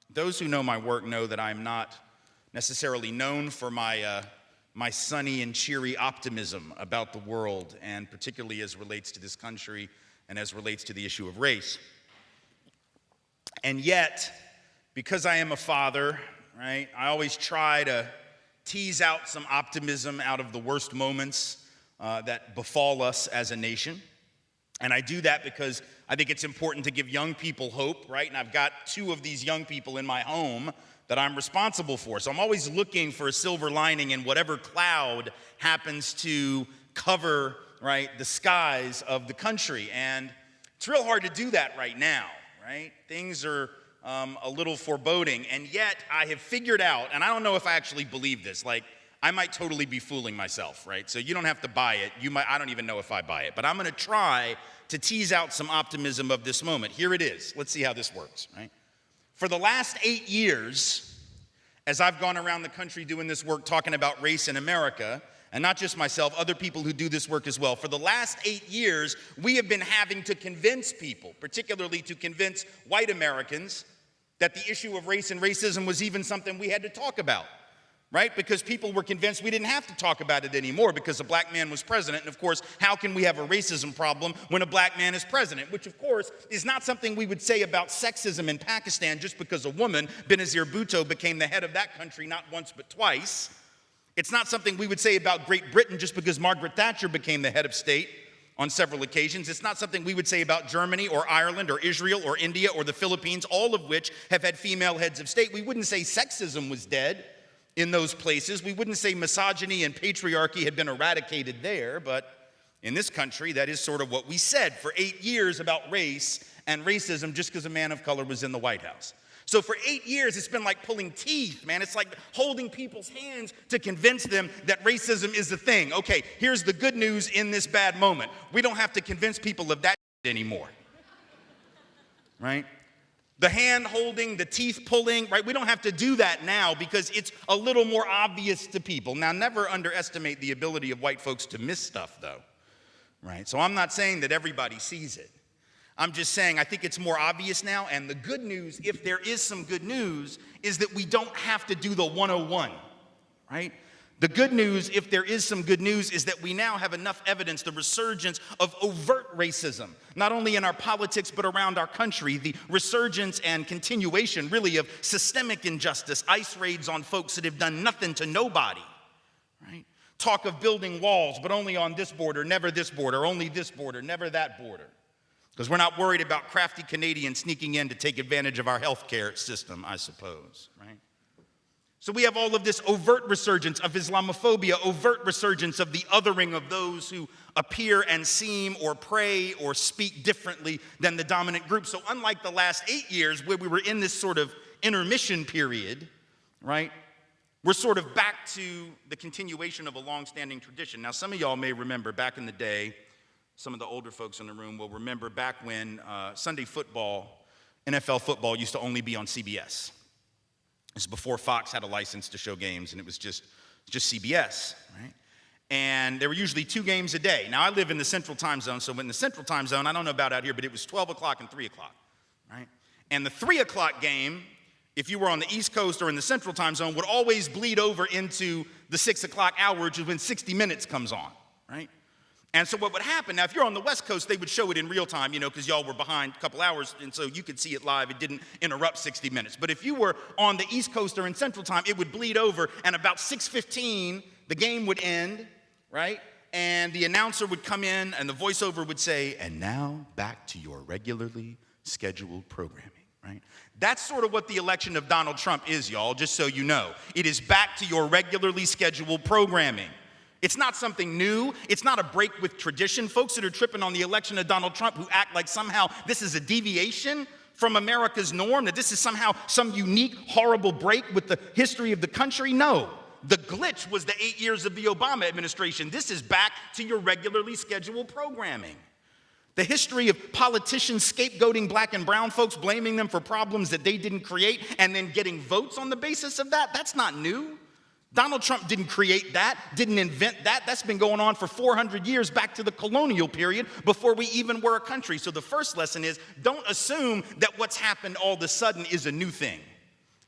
Those who know my work know that I'm not necessarily known for my sunny and cheery optimism about the world, and particularly as relates to this country and as relates to the issue of race. And yet, because I am a father, right, I always try to tease out some optimism out of the worst moments that befall us as a nation. And I do that because I think it's important to give young people hope, right? And I've got 2 of these young people in my home that I'm responsible for. So I'm always looking for a silver lining in whatever cloud happens to cover, right, the skies of the country. And it's real hard to do that right now, right? Things are a little foreboding. And yet I have figured out, and I don't know if I actually believe this, like, I might totally be fooling myself, right? So you don't have to buy it. I don't even know if I buy it. But I'm going to try to tease out some optimism of this moment. Here it is. Let's see how this works, right? For the last 8 years, as I've gone around the country doing this work, talking about race in America, and not just myself, other people who do this work as well, for the last 8 years, we have been having to convince people, particularly to convince white Americans, that the issue of race and racism was even something we had to talk about. Right? Because people were convinced we didn't have to talk about it anymore because a black man was president. And of course, how can we have a racism problem when a black man is president? Which of course is not something we would say about sexism in Pakistan just because a woman, Benazir Bhutto, became the head of that country not once but twice. It's not something we would say about Great Britain just because Margaret Thatcher became the head of state on several occasions. It's not something we would say about Germany or Ireland or Israel or India or the Philippines, all of which have had female heads of state. We wouldn't say sexism was dead in those places. We wouldn't say misogyny and patriarchy had been eradicated there, but in this country, that is sort of what we said for 8 years about race and racism just because a man of color was in the White House. So for 8 years, it's been like pulling teeth, man. It's like holding people's hands to convince them that racism is the thing. Okay, here's the good news in this bad moment. We don't have to convince people of that anymore, right? The hand holding, the teeth pulling, right? We don't have to do that now because it's a little more obvious to people. Now, never underestimate the ability of white folks to miss stuff, though, right? So I'm not saying that everybody sees it. I'm just saying I think it's more obvious now. And the good news, if there is some good news, is that we don't have to do the 101, right? The good news, if there is some good news, is that we now have enough evidence, the resurgence of overt racism, not only in our politics, but around our country, the resurgence and continuation, really, of systemic injustice, ICE raids on folks that have done nothing to nobody, right? Talk of building walls, but only on this border, never this border, only this border, never that border. Because we're not worried about crafty Canadians sneaking in to take advantage of our healthcare system, I suppose, right? So we have all of this overt resurgence of Islamophobia, overt resurgence of the othering of those who appear and seem or pray or speak differently than the dominant group. So unlike the last 8 years where we were in this sort of intermission period, right, we're sort of back to the continuation of a long-standing tradition. Now, some of y'all may remember back in the day, some of the older folks in the room will remember back when Sunday football, NFL football, used to only be on CBS. This is before Fox had a license to show games, and it was just CBS, right? And there were usually 2 games a day. Now, I live in the Central Time Zone, so in the Central Time Zone, I don't know about out here, but it was 12 o'clock and 3 o'clock, right? And the 3 o'clock game, if you were on the East Coast or in the Central Time Zone, would always bleed over into the 6 o'clock hour, which is when 60 Minutes comes on, right? And so what would happen, now if you're on the West Coast, they would show it in real time, you know, because y'all were behind a couple hours, and so you could see it live. It didn't interrupt 60 Minutes. But if you were on the East Coast or in Central Time, it would bleed over, and about 6:15, the game would end, right? And the announcer would come in, and the voiceover would say, "And now back to your regularly scheduled programming." Right? That's sort of what the election of Donald Trump is, y'all, just so you know. It is back to your regularly scheduled programming. It's not something new. It's not a break with tradition. Folks that are tripping on the election of Donald Trump who act like somehow this is a deviation from America's norm, that this is somehow some unique, horrible break with the history of the country. No. The glitch was the 8 years of the Obama administration. This is back to your regularly scheduled programming. The history of politicians scapegoating black and brown folks, blaming them for problems that they didn't create, and then getting votes on the basis of that, that's not new. Donald Trump didn't create that, didn't invent that. That's been going on for 400 years, back to the colonial period, before we even were a country. So the first lesson is, don't assume that what's happened all of a sudden is a new thing.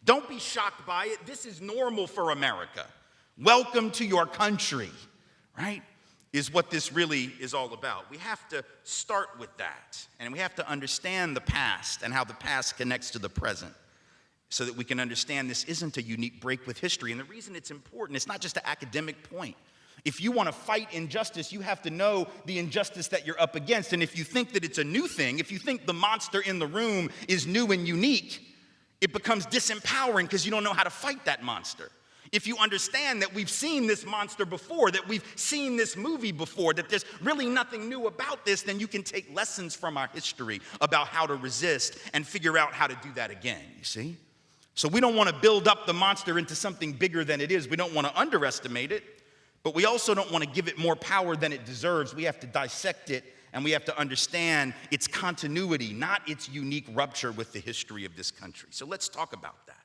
Don't be shocked by it. This is normal for America. Welcome to your country, right? Is what this really is all about. We have to start with that, and we have to understand the past and how the past connects to the present so that we can understand this isn't a unique break with history. And the reason it's important, it's not just an academic point. If you want to fight injustice, you have to know the injustice that you're up against. And if you think that it's a new thing, if you think the monster in the room is new and unique, it becomes disempowering because you don't know how to fight that monster. If you understand that we've seen this monster before, that we've seen this movie before, that there's really nothing new about this, then you can take lessons from our history about how to resist and figure out how to do that again, you see? So we don't want to build up the monster into something bigger than it is. We don't want to underestimate it, but we also don't want to give it more power than it deserves. We have to dissect it, and we have to understand its continuity, not its unique rupture with the history of this country. So let's talk about that.